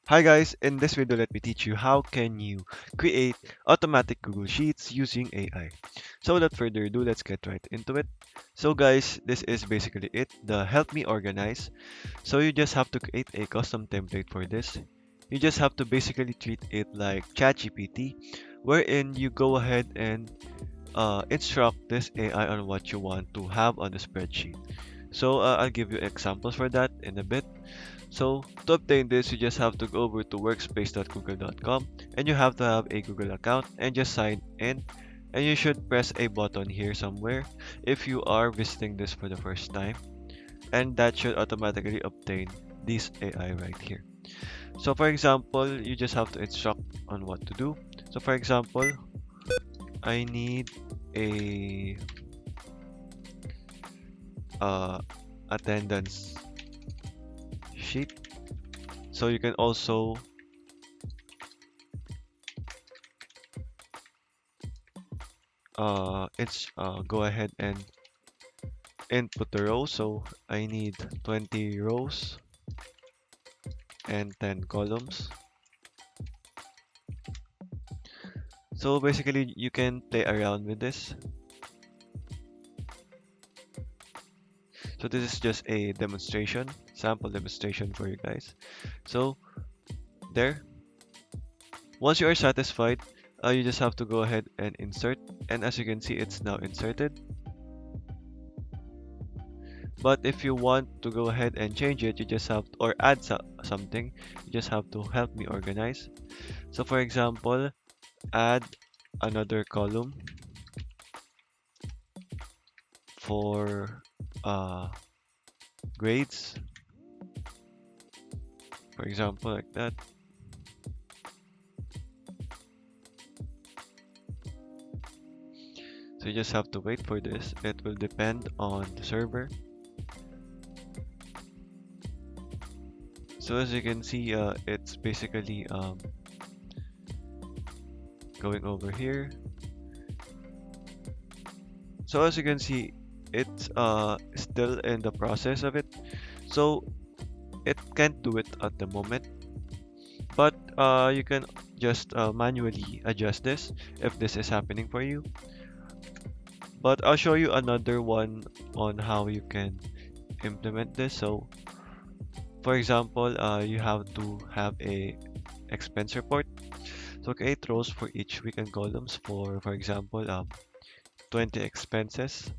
Hi guys, in this video let me teach you how can you create automatic Google Sheets using AI. So without further ado, let's get right into it. So guys, this is basically it, the help me organize. So you just have to create a custom template for this. You just have to basically treat it like ChatGPT, wherein you go ahead and instruct this AI on what you want to have on the spreadsheet. So I'll give you examples for that in a bit. So to obtain this, you just have to go over to workspace.google.com and you have to have a Google account and just sign in. And you should press a button here somewhere if you are visiting this for the first time. And that should automatically obtain this AI right here. So for example, you just have to instruct on what to do. So for example, I need a uh, attendance sheet. So you can also it's go ahead and input the rows. So I need 20 rows and 10 columns. So basically you can play around with this. So this is just a demonstration, sample demonstration for you guys. So there, once you are satisfied, you just have to go ahead and insert. And as you can see, it's now inserted. But if you want to go ahead and change it, you just have to, or add something, you just have to help me organize. So for example, add another column for grades, for example, like that. So you just have to wait for this. It will depend on the server. So as you can see, it's basically going over here. So as you can see, it's still in the process of it. So it can't do it at the moment, but you can just manually adjust this if this is happening for you. But I'll show you another one on how you can implement this. So for example, you have to have a expense report. So create rows for each week and columns for example, 20 expenses,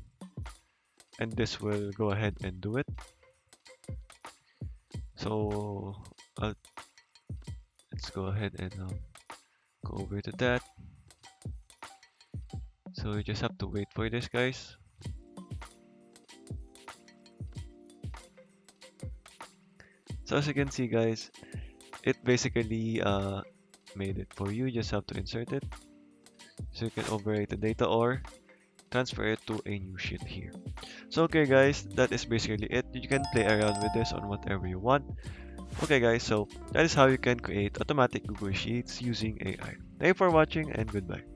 and this will go ahead and do it. So uh, let's go ahead and go over to that. So you just have to wait for this, guys. So as you can see, guys, it basically made it for you. You just have to insert it. So you can overwrite the data or transfer it to a new sheet here. So okay guys, that is basically it. You can play around with this on whatever you want. Okay guys, so that is how you can create automatic Google Sheets using AI. Thank you for watching and goodbye.